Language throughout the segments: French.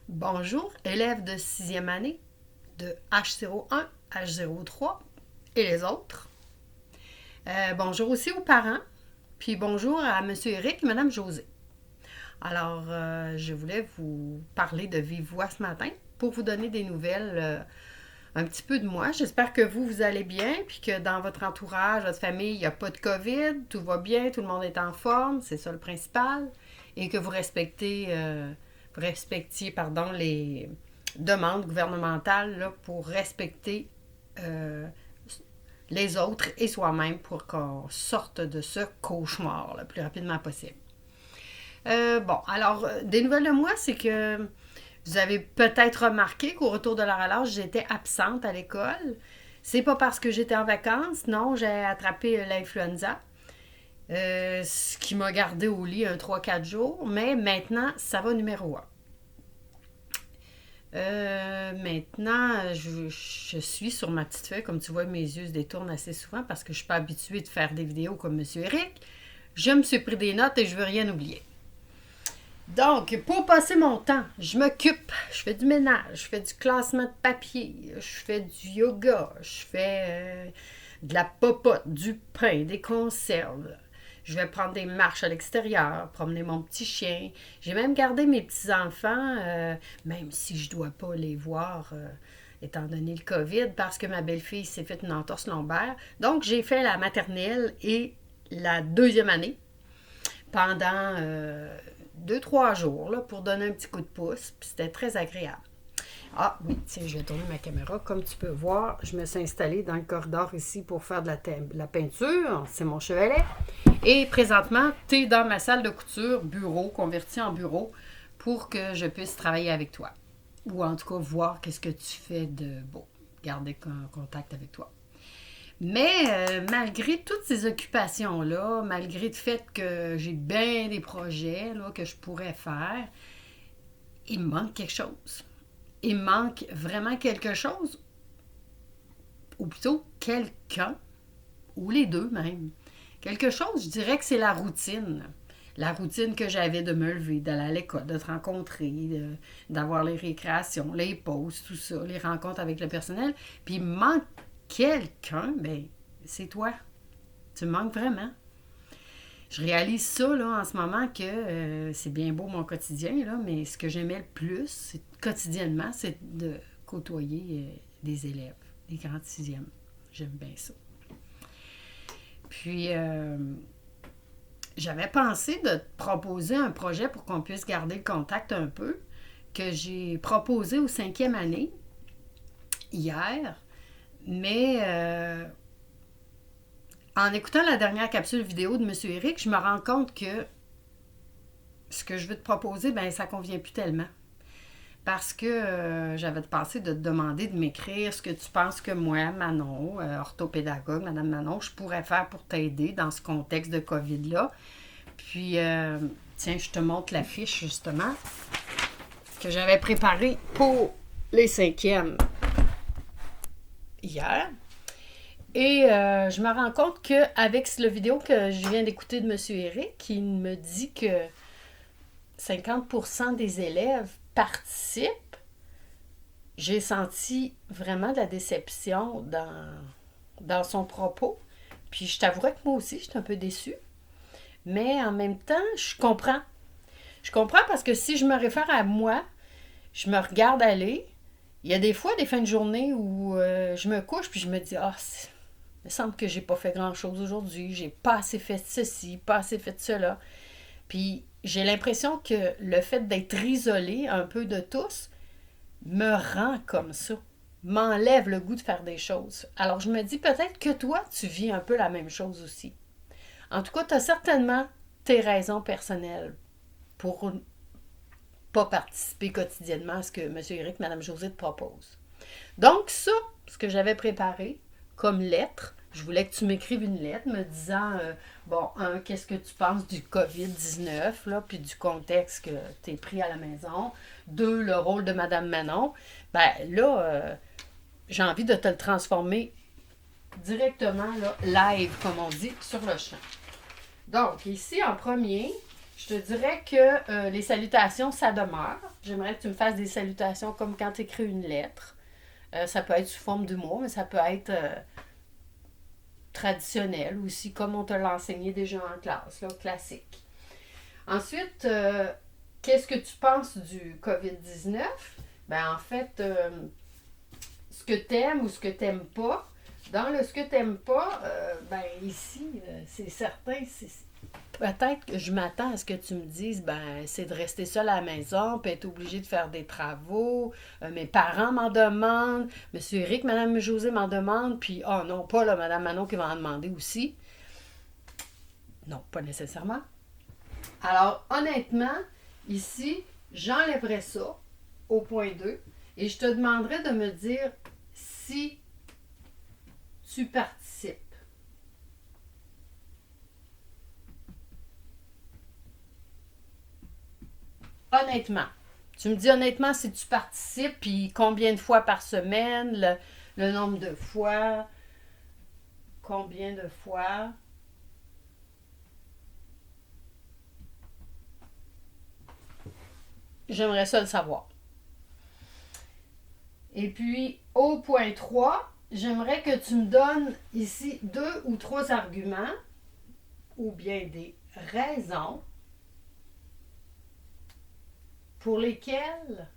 Bonjour, élèves de sixième année de H01, H03 et les autres. Bonjour aussi aux parents, puis bonjour à M. Eric et Mme Josée. Alors, je voulais vous parler de vive voix ce matin pour vous donner des nouvelles un petit peu de moi. J'espère que vous allez bien, puis que dans votre entourage, votre famille, il n'y a pas de COVID, tout va bien, tout le monde est en forme, c'est ça le principal, et que vous respectiez les demandes gouvernementales là, pour respecter euh, les autres et soi-même pour qu'on sorte de ce cauchemar le plus rapidement possible. Des nouvelles de moi, c'est que vous avez peut-être remarqué qu'au retour de la relâche, j'étais absente à l'école. C'est pas parce que j'étais en vacances, non, j'ai attrapé l'influenza, ce qui m'a gardé au lit un 3-4 jours, mais maintenant, ça va numéro 1. Maintenant, je suis sur ma petite feuille. Comme tu vois, mes yeux se détournent assez souvent parce que je ne suis pas habituée de faire des vidéos comme M. Eric. Je me suis pris des notes et je ne veux rien oublier. Donc, pour passer mon temps, je m'occupe, je fais du ménage, je fais du classement de papier, je fais du yoga, je fais de la popote, du pain, des conserves. Je vais prendre des marches à l'extérieur, promener mon petit chien. J'ai même gardé mes petits-enfants, même si je ne dois pas les voir, étant donné le COVID, parce que ma belle-fille s'est fait une entorse lombaire. Donc, j'ai fait la maternelle et la deuxième année pendant 2-3 jours là, pour donner un petit coup de pouce. Puis c'était très agréable. Ah oui, tiens, je vais tourner ma caméra. Comme tu peux voir, je me suis installée dans le corridor ici pour faire de la peinture. C'est mon chevalet. Et présentement, tu es dans ma salle de couture, bureau, converti en bureau, pour que je puisse travailler avec toi. Ou en tout cas, voir qu'est-ce que tu fais de beau. Garder contact avec toi. Mais malgré toutes ces occupations-là, malgré le fait que j'ai bien des projets là, que je pourrais faire, il me manque quelque chose. Il me manque vraiment quelque chose, ou plutôt quelqu'un, ou les deux même. Quelque chose, je dirais que c'est la routine. La routine que j'avais de me lever, d'aller à l'école, de te rencontrer, d'avoir les récréations, les pauses, tout ça, les rencontres avec le personnel. Puis il me manque quelqu'un, ben c'est toi. Tu me manques vraiment. Je réalise ça là, en ce moment que c'est bien beau mon quotidien, là, mais ce que j'aimais le plus quotidiennement, c'est de côtoyer des élèves, des grands sixièmes. J'aime bien ça. Puis, j'avais pensé de te proposer un projet pour qu'on puisse garder le contact un peu, que j'ai proposé au cinquième année, hier, mais en écoutant la dernière capsule vidéo de M. Eric, je me rends compte que ce que je veux te proposer, ben ça convient plus tellement. Parce que j'avais pensé de te demander de m'écrire ce que tu penses que moi, Manon, orthopédagogue, Madame Manon, je pourrais faire pour t'aider dans ce contexte de COVID-là. Puis, tiens, je te montre la fiche, justement, que j'avais préparée pour les cinquièmes hier. Et je me rends compte qu'avec la vidéo que je viens d'écouter de M. Eric, il me dit que 50% des élèves participent. J'ai senti vraiment de la déception dans son propos. Puis je t'avouerais que moi aussi, j'étais un peu déçue. Mais en même temps, je comprends. Je comprends parce que si je me réfère à moi, je me regarde aller. Il y a des fois, des fins de journée où je me couche puis je me dis « Ah, il me semble que j'ai pas fait grand-chose aujourd'hui. J'ai pas assez fait ceci, pas assez fait cela. » Puis j'ai l'impression que le fait d'être isolé un peu de tous me rend comme ça, m'enlève le goût de faire des choses. Alors je me dis peut-être que toi, tu vis un peu la même chose aussi. En tout cas, tu as certainement tes raisons personnelles pour pas participer quotidiennement à ce que M. Eric et Mme Josée te proposent. Donc ça, ce que j'avais préparé comme lettre, je voulais que tu m'écrives une lettre me disant, qu'est-ce que tu penses du COVID-19, là, puis du contexte que tu es pris à la maison. 2, le rôle de Madame Manon. Ben là, j'ai envie de te le transformer directement, là, live, comme on dit, sur le champ. Donc, ici, en premier, Je te dirais que les salutations, ça demeure. J'aimerais que tu me fasses des salutations comme quand tu écris une lettre. Ça peut être sous forme d'humour, mais ça peut être traditionnel aussi, comme on te l'a enseigné déjà en classe, là, classique. Ensuite, qu'est-ce que tu penses du COVID-19? Ben, en fait, ce que t'aimes ou ce que t'aimes pas, dans le ce que t'aimes pas, ben ici, c'est certain, peut-être que je m'attends à ce que tu me dises, ben, c'est de rester seule à la maison, puis être obligé de faire des travaux. Mes parents m'en demandent, Monsieur Eric, Madame José m'en demande, puis, oh non, pas là, Madame Manon qui va en demander aussi. Non, pas nécessairement. Alors, honnêtement, ici, j'enlèverais ça au point 2 et je te demanderais de me dire si tu participes. Honnêtement. Tu me dis honnêtement si tu participes, puis combien de fois par semaine, le nombre de fois, combien de fois. J'aimerais ça le savoir. Et puis, au point 3, j'aimerais que tu me donnes ici 2 ou 3 arguments ou bien des raisons pour lesquelles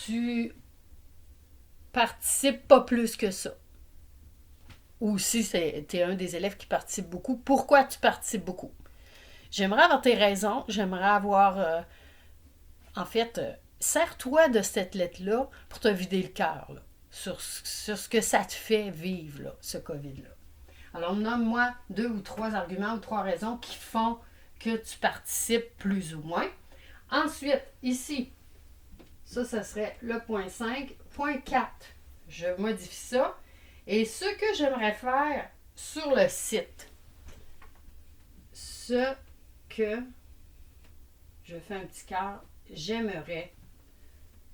tu participes pas plus que ça. Ou si tu es un des élèves qui participe beaucoup, pourquoi tu participes beaucoup? J'aimerais avoir tes raisons, j'aimerais avoir... en fait, sers-toi de cette lettre-là pour te vider le cœur sur ce que ça te fait vivre, là, ce COVID-là. Alors, nomme-moi 2 ou 3 arguments ou 3 raisons qui font que tu participes plus ou moins. Ensuite, ici, ça serait le point 5. Point 4, je modifie ça. Et ce que j'aimerais faire sur le site, ce que, je fais un petit cœur, j'aimerais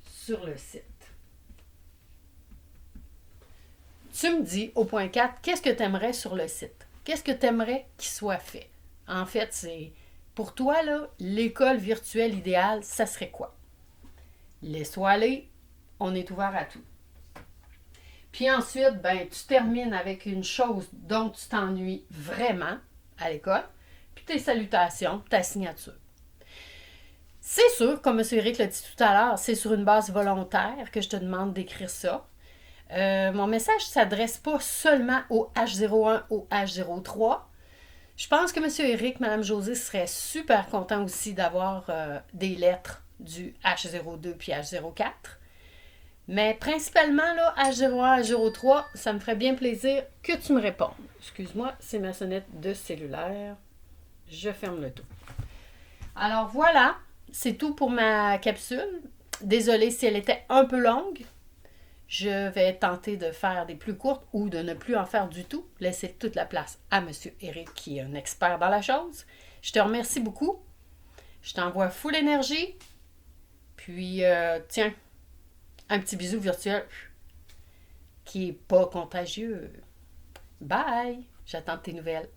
sur le site. Tu me dis au point 4, qu'est-ce que tu aimerais sur le site? Qu'est-ce que tu aimerais qu'il soit fait? En fait, c'est pour toi, là, l'école virtuelle idéale, ça serait quoi? Laisse-toi aller, on est ouvert à tout. Puis ensuite, ben, tu termines avec une chose dont tu t'ennuies vraiment à l'école, puis tes salutations, ta signature. C'est sûr, comme M. Eric l'a dit tout à l'heure, c'est sur une base volontaire que je te demande d'écrire ça. Mon message ne s'adresse pas seulement au H01, au H03. Je pense que M. Eric, Mme Josée seraient super contents aussi d'avoir des lettres du H02 puis H04. Mais principalement, là, H01, H03, ça me ferait bien plaisir que tu me répondes. Excuse-moi, c'est ma sonnette de cellulaire. Je ferme le tout. Alors voilà, c'est tout pour ma capsule. Désolée si elle était un peu longue. Je vais tenter de faire des plus courtes ou de ne plus en faire du tout. Laisser toute la place à M. Eric qui est un expert dans la chose. Je te remercie beaucoup. Je t'envoie full énergie. Puis, tiens, un petit bisou virtuel qui n'est pas contagieux. Bye! J'attends tes nouvelles.